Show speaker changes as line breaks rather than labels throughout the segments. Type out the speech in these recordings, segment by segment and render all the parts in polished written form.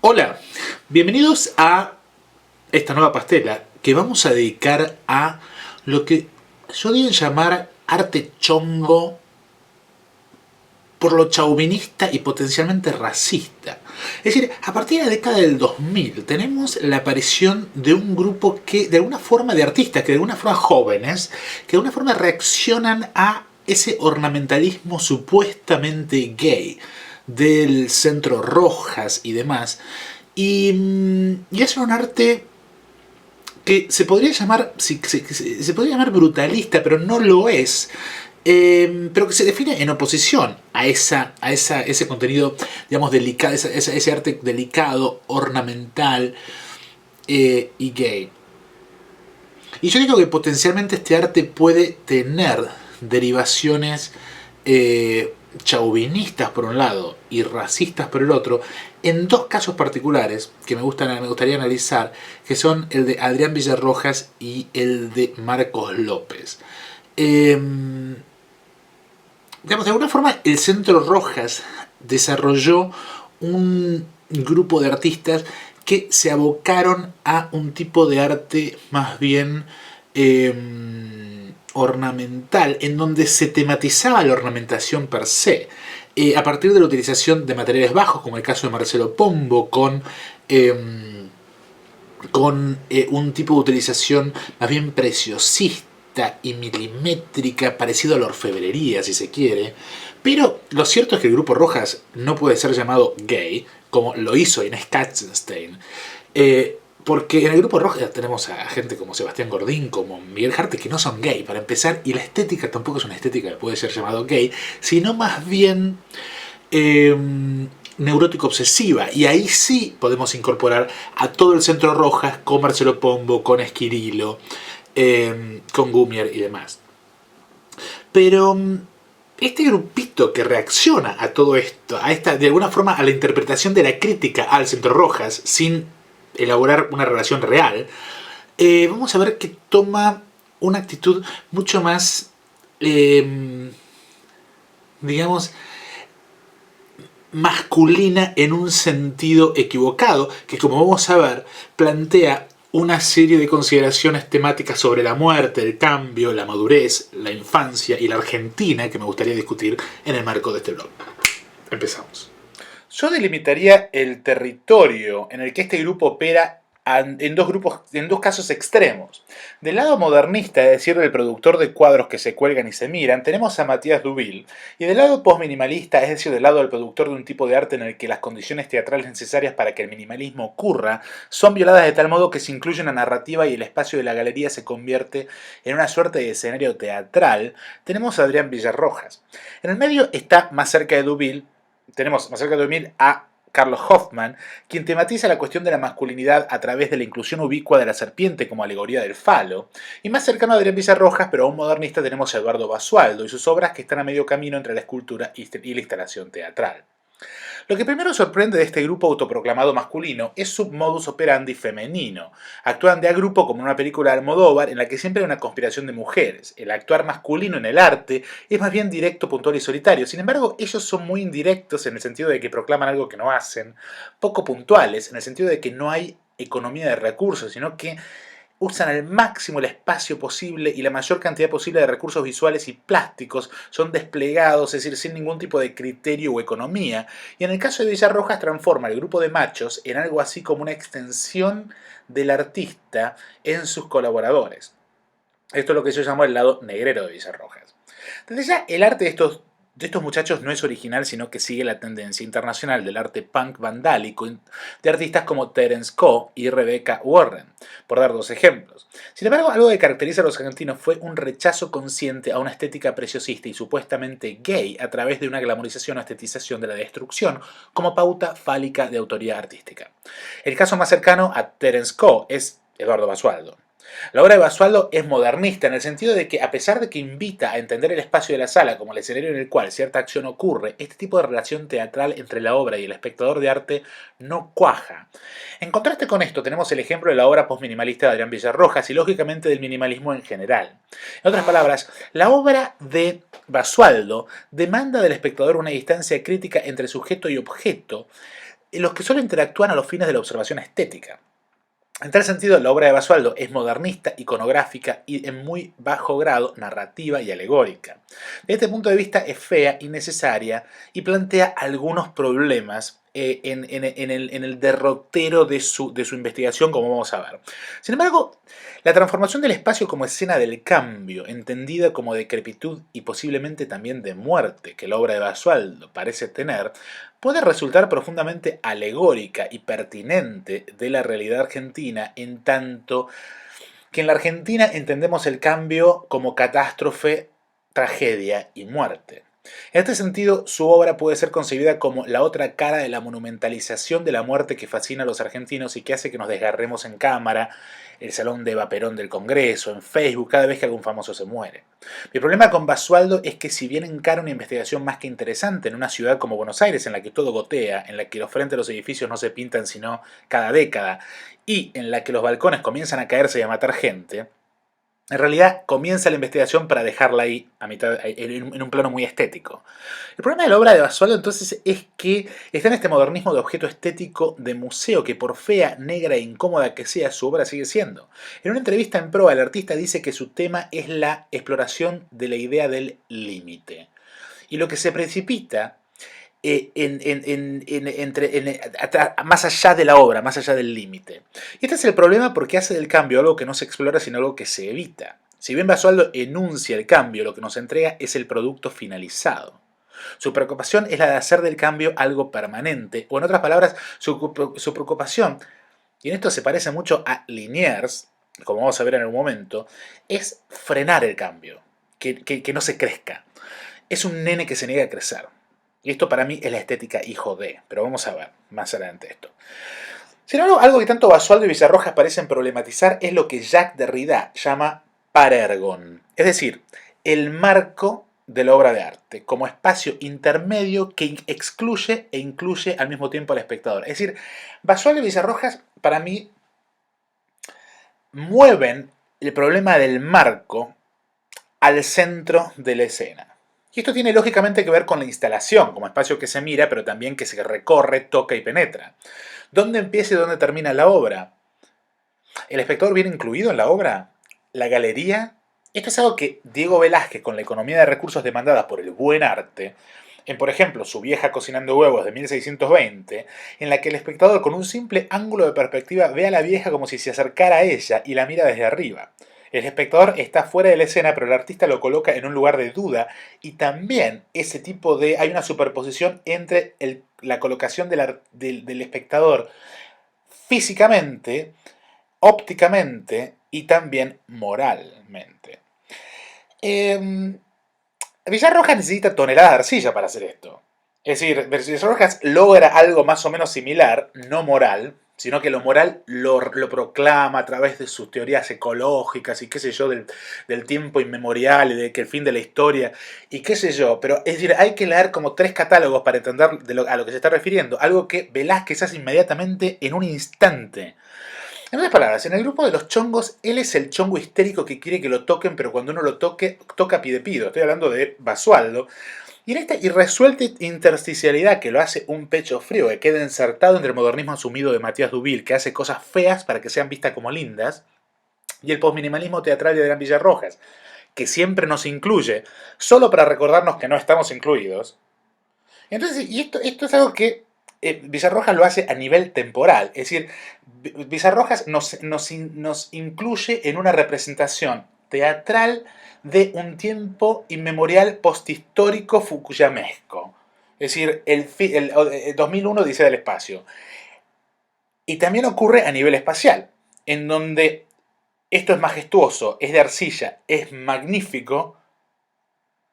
Hola, bienvenidos a esta nueva pastela que vamos a dedicar a lo que yo diría llamar arte chongo por lo chauvinista y potencialmente racista. Es decir, a partir de la década del 2000 tenemos la aparición de un grupo que de alguna forma de artistas, que de alguna forma jóvenes, que de alguna forma reaccionan a ese ornamentalismo supuestamente gay del centro Rojas y demás. Y es un arte que se podría llamar, se podría llamar brutalista, pero no lo es. Pero que se define en oposición a ese contenido, digamos, delicado, ese arte delicado, ornamental y gay. Y yo digo que potencialmente este arte puede tener derivaciones chauvinistas por un lado y racistas por el otro, en dos casos particulares que me gustaría analizar, que son el de Adrián Villarrojas y el de Marcos López. Digamos, de alguna forma el Centro Rojas desarrolló un grupo de artistas que se abocaron a un tipo de arte más bien ornamental, en donde se tematizaba la ornamentación per se, a partir de la utilización de materiales bajos, como el caso de Marcelo Pombo, con un tipo de utilización más bien preciosista y milimétrica, parecido a la orfebrería, si se quiere. Pero lo cierto es que el grupo Rojas no puede ser llamado gay, como lo hizo Inés Katzenstein. Porque en el grupo Rojas tenemos a gente como Sebastián Gordín, como Miguel Jarte, que no son gay, para empezar, y la estética tampoco es una estética que puede ser llamado gay, sino más bien neurótico obsesiva, y ahí sí podemos incorporar a todo el Centro Rojas con Marcelo Pombo, con Esquirilo, con Gumier y demás. Pero este grupito que reacciona a todo esto, de alguna forma a la interpretación de la crítica al Centro Rojas, sin elaborar una relación real, vamos a ver que toma una actitud mucho más, digamos, masculina en un sentido equivocado, que como vamos a ver, plantea una serie de consideraciones temáticas sobre la muerte, el cambio, la madurez, la infancia y la Argentina que me gustaría discutir en el marco de este blog. Empezamos. Yo delimitaría el territorio en el que este grupo opera en dos casos extremos. Del lado modernista, es decir, del productor de cuadros que se cuelgan y se miran, tenemos a Matías Dubil, y del lado postminimalista, es decir, del lado del productor de un tipo de arte en el que las condiciones teatrales necesarias para que el minimalismo ocurra son violadas de tal modo que se incluye una narrativa y el espacio de la galería se convierte en una suerte de escenario teatral, tenemos a Adrián Villarrojas. En el medio está, más cerca de Dubil, tenemos más cerca de 2000 a Carlos Hoffman, quien tematiza la cuestión de la masculinidad a través de la inclusión ubicua de la serpiente como alegoría del falo, y más cercano a Adrián Villarrojas, pero aún modernista, tenemos a Eduardo Basualdo y sus obras que están a medio camino entre la escultura y la instalación teatral. Lo que primero sorprende de este grupo autoproclamado masculino es su modus operandi femenino. Actúan de a grupo como en una película de Almodóvar en la que siempre hay una conspiración de mujeres. El actuar masculino en el arte es más bien directo, puntual y solitario. Sin embargo, ellos son muy indirectos en el sentido de que proclaman algo que no hacen, poco puntuales en el sentido de que no hay economía de recursos, sino que usan al máximo el espacio posible y la mayor cantidad posible de recursos visuales y plásticos son desplegados, es decir, sin ningún tipo de criterio o economía. Y en el caso de Villarrojas transforma el grupo de machos en algo así como una extensión del artista en sus colaboradores. Esto es lo que yo llamo el lado negrero de Villarrojas. Desde ya, el arte de estos muchachos no es original, sino que sigue la tendencia internacional del arte punk vandálico de artistas como Terence Coe y Rebecca Warren, por dar dos ejemplos. Sin embargo, algo que caracteriza a los argentinos fue un rechazo consciente a una estética preciosista y supuestamente gay a través de una glamorización o estetización de la destrucción como pauta fálica de autoría artística. El caso más cercano a Terence Coe es Eduardo Basualdo. La obra de Basualdo es modernista en el sentido de que, a pesar de que invita a entender el espacio de la sala como el escenario en el cual cierta acción ocurre, este tipo de relación teatral entre la obra y el espectador de arte no cuaja. En contraste con esto tenemos el ejemplo de la obra postminimalista de Adrián Villarrojas y lógicamente del minimalismo en general. En otras palabras, la obra de Basualdo demanda del espectador una distancia crítica entre sujeto y objeto, los que solo interactúan a los fines de la observación estética. En tal sentido, la obra de Basualdo es modernista, iconográfica y en muy bajo grado narrativa y alegórica. Desde este punto de vista es fea, innecesaria y plantea algunos problemas en el derrotero de su investigación, como vamos a ver. Sin embargo, la transformación del espacio como escena del cambio, entendida como decrepitud y posiblemente también de muerte, que la obra de Basualdo parece tener, puede resultar profundamente alegórica y pertinente de la realidad argentina, en tanto que en la Argentina entendemos el cambio como catástrofe, tragedia y muerte. En este sentido, su obra puede ser concebida como la otra cara de la monumentalización de la muerte que fascina a los argentinos y que hace que nos desgarremos en cámara, el salón de Eva Perón del Congreso, en Facebook, cada vez que algún famoso se muere. Mi problema con Basualdo es que si bien encara una investigación más que interesante en una ciudad como Buenos Aires, en la que todo gotea, en la que los frentes de los edificios no se pintan sino cada década, y en la que los balcones comienzan a caerse y a matar gente, en realidad comienza la investigación para dejarla ahí a mitad, en un plano muy estético. El problema de la obra de Basualdo entonces es que está en este modernismo de objeto estético de museo que por fea, negra e incómoda que sea, su obra sigue siendo. En una entrevista en Proa, el artista dice que su tema es la exploración de la idea del límite. Y lo que se precipita más allá de la obra, más allá del límite. Y este es el problema porque hace del cambio algo que no se explora, sino algo que se evita. Si bien Basualdo enuncia el cambio, lo que nos entrega es el producto finalizado. Su preocupación es la de hacer del cambio algo permanente, o en otras palabras, su preocupación, y en esto se parece mucho a Liniers, como vamos a ver en un momento, es frenar el cambio, que no se crezca. Es un nene que se niega a crecer. Y esto para mí es la estética hijo de, pero vamos a ver más adelante esto. Sin embargo, algo que tanto Basualdo y Villarrojas parecen problematizar es lo que Jacques Derrida llama parergon, es decir, el marco de la obra de arte, como espacio intermedio que excluye e incluye al mismo tiempo al espectador. Es decir, Basualdo y Villarrojas para mí mueven el problema del marco al centro de la escena. Y esto tiene lógicamente que ver con la instalación, como espacio que se mira, pero también que se recorre, toca y penetra. ¿Dónde empieza y dónde termina la obra? ¿El espectador viene incluido en la obra? ¿La galería? Esto es algo que Diego Velázquez, con la economía de recursos demandada por el buen arte, en por ejemplo Su vieja cocinando huevos de 1620, en la que el espectador con un simple ángulo de perspectiva ve a la vieja como si se acercara a ella y la mira desde arriba. El espectador está fuera de la escena, pero el artista lo coloca en un lugar de duda y también ese tipo de... hay una superposición entre la colocación del espectador físicamente, ópticamente y también moralmente. Villarrojas necesita toneladas de arcilla para hacer esto. Es decir, Villarrojas logra algo más o menos similar, no moral, sino que lo moral lo proclama a través de sus teorías ecológicas y qué sé yo, del tiempo inmemorial y de que el fin de la historia y qué sé yo. Pero es decir, hay que leer como 3 catálogos para entender a lo que se está refiriendo. Algo que Velázquez hace inmediatamente en un instante. En otras palabras, en el grupo de los chongos, él es el chongo histérico que quiere que lo toquen, pero cuando uno lo toque, toca pide pido. Estoy hablando de Basualdo. Y en esta irresuelta intersticialidad que lo hace un pecho frío, que queda ensartado entre el modernismo asumido de Matías Dubil, que hace cosas feas para que sean vistas como lindas, y el posminimalismo teatral de Adrián Villarrojas, que siempre nos incluye, solo para recordarnos que no estamos incluidos. Entonces, y esto es algo que Villarrojas lo hace a nivel temporal, es decir, Villarrojas nos incluye en una representación teatral de un tiempo inmemorial posthistórico fukuyamesco. Es decir, el 2001 dice del espacio. Y también ocurre a nivel espacial, en donde esto es majestuoso, es de arcilla, es magnífico,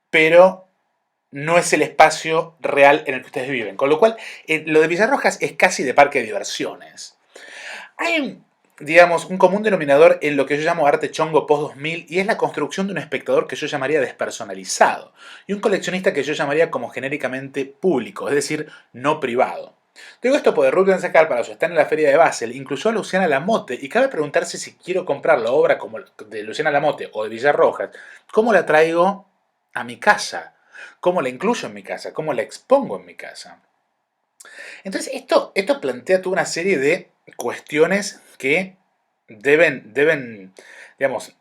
pero no es el espacio real en el que ustedes viven. Con lo cual, lo de Villarrojas es casi de parque de diversiones. Hay digamos, un común denominador en lo que yo llamo arte chongo post-2000 y es la construcción de un espectador que yo llamaría despersonalizado y un coleccionista que yo llamaría como genéricamente público, es decir, no privado. Digo esto porque Rubens Sacar, para su stand en la Feria de Basel, incluyó a Luciana Lamotte y cabe preguntarse si quiero comprar la obra como de Luciana Lamotte o de Villarrojas, ¿cómo la traigo a mi casa? ¿Cómo la incluyo en mi casa? ¿Cómo la expongo en mi casa? Entonces, esto plantea toda una serie de cuestiones que deben, digamos,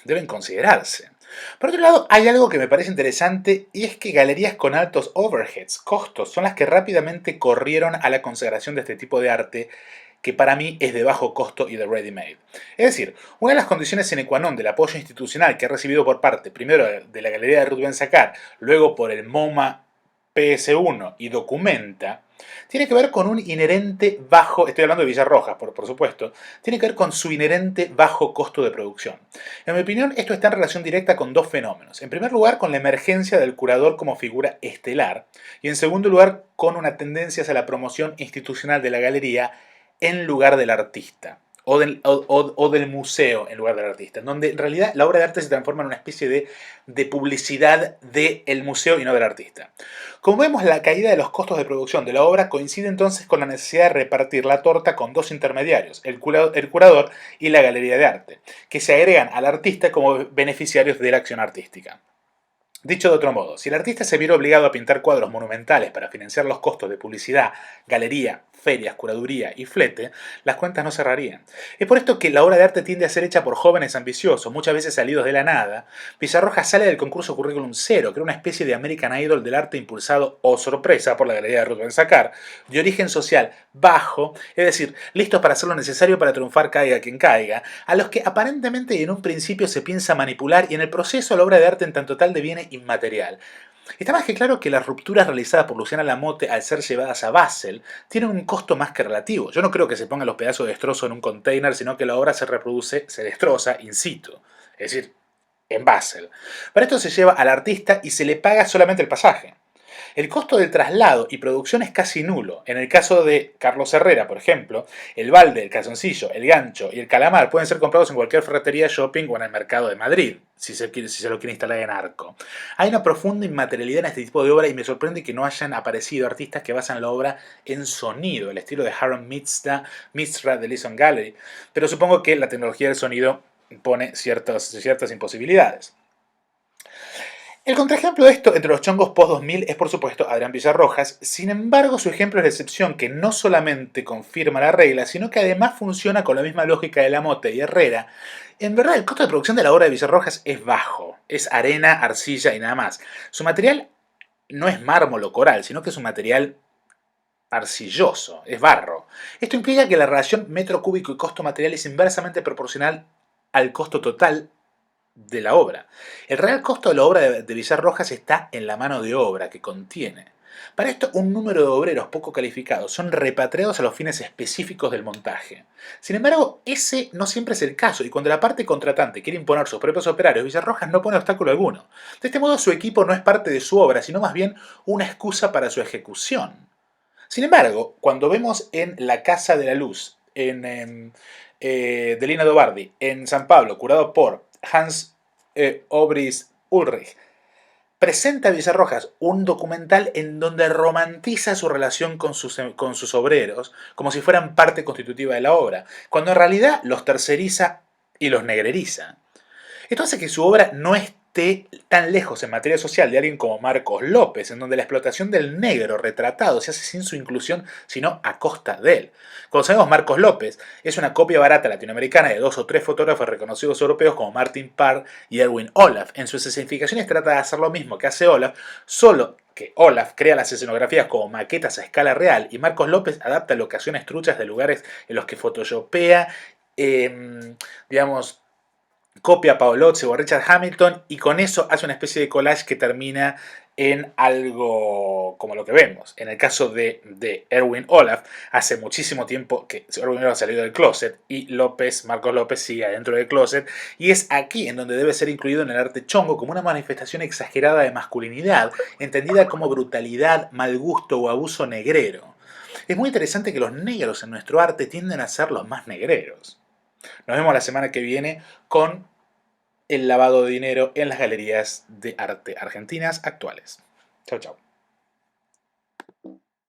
deben considerarse. Por otro lado, hay algo que me parece interesante y es que galerías con altos overheads, costos, son las que rápidamente corrieron a la consagración de este tipo de arte que para mí es de bajo costo y de ready-made. Es decir, una de las condiciones sine qua non del apoyo institucional que ha recibido por parte, primero de la Galería de Ruth Ben-Sacar, luego por el MoMA PS1 y Documenta, tiene que ver con un inherente bajo, estoy hablando de Villarrojas, por supuesto, tiene que ver con su inherente bajo costo de producción. En mi opinión, esto está en relación directa con dos fenómenos. En primer lugar, con la emergencia del curador como figura estelar, y en segundo lugar, con una tendencia hacia la promoción institucional de la galería en lugar del artista. O del museo en lugar del artista, en donde en realidad la obra de arte se transforma en una especie de publicidad del museo y no del artista. Como vemos, la caída de los costos de producción de la obra coincide entonces con la necesidad de repartir la torta con dos intermediarios, el curador y la galería de arte, que se agregan al artista como beneficiarios de la acción artística. Dicho de otro modo, si el artista se viera obligado a pintar cuadros monumentales para financiar los costos de publicidad, galería, ferias, curaduría y flete, las cuentas no cerrarían. Es por esto que la obra de arte tiende a ser hecha por jóvenes ambiciosos, muchas veces salidos de la nada. Villarroja sale del concurso Currículum Cero, que era una especie de American Idol del arte impulsado, o sorpresa, por la Galería de Ruth Ben-Sacar, de origen social bajo, es decir, listos para hacer lo necesario para triunfar caiga quien caiga, a los que aparentemente y en un principio se piensa manipular y en el proceso la obra de arte en tanto tal deviene inmaterial. Está más que claro que las rupturas realizadas por Luciana Lamotte al ser llevadas a Basel tienen un costo más que relativo. Yo no creo que se pongan los pedazos de destrozo en un container, sino que la obra se reproduce, se destroza in situ, es decir, en Basel. Para esto se lleva al artista y se le paga solamente el pasaje. El costo del traslado y producción es casi nulo. En el caso de Carlos Herrera, por ejemplo, el balde, el calzoncillo, el gancho y el calamar pueden ser comprados en cualquier ferretería, shopping o en el mercado de Madrid, si se lo quiere instalar en Arco. Hay una profunda inmaterialidad en este tipo de obra y me sorprende que no hayan aparecido artistas que basan la obra en sonido, el estilo de Harold Mistra de Leeson Gallery, pero supongo que la tecnología del sonido pone ciertas imposibilidades. El contraejemplo de esto entre los chongos post-2000 es por supuesto Adrián Villarrojas, sin embargo su ejemplo es la excepción que no solamente confirma la regla, sino que además funciona con la misma lógica de Lamotte y Herrera. En verdad el costo de producción de la obra de Villarrojas es bajo, es arena, arcilla y nada más. Su material no es mármol o coral, sino que es un material arcilloso, es barro. Esto implica que la relación metro cúbico y costo material es inversamente proporcional al costo total de la obra. El real costo de la obra de Villarrojas está en la mano de obra que contiene. Para esto, un número de obreros poco calificados son repatriados a los fines específicos del montaje. Sin embargo, ese no siempre es el caso, y cuando la parte contratante quiere imponer sus propios operarios, Villarrojas no pone obstáculo alguno. De este modo, su equipo no es parte de su obra, sino más bien una excusa para su ejecución. Sin embargo, cuando vemos en La Casa de la Luz, de Lina Dobardi, en San Pablo, curado por Hans Obris Ulrich, presenta a Villarrojas un documental en donde romantiza su relación con sus obreros como si fueran parte constitutiva de la obra, cuando en realidad los terceriza y los negreriza. Esto hace que su obra no esté tan lejos en materia social de alguien como Marcos López, en donde la explotación del negro retratado se hace sin su inclusión, sino a costa de él. Como sabemos, Marcos López es una copia barata latinoamericana de dos o tres fotógrafos reconocidos europeos como Martin Parr y Erwin Olaf. En sus escenificaciones trata de hacer lo mismo que hace Olaf, solo que Olaf crea las escenografías como maquetas a escala real y Marcos López adapta locaciones truchas de lugares en los que photoshopea, digamos, copia a Paolozzi o a Richard Hamilton y con eso hace una especie de collage que termina en algo como lo que vemos. En el caso de Erwin Olaf, hace muchísimo tiempo que Erwin Olaf ha salido del closet y Marcos López sigue adentro del closet, y es aquí en donde debe ser incluido en el arte chongo como una manifestación exagerada de masculinidad, entendida como brutalidad, mal gusto o abuso negrero. Es muy interesante que los negros en nuestro arte tienden a ser los más negreros. Nos vemos la semana que viene con el lavado de dinero en las galerías de arte argentinas actuales. Chau, chau.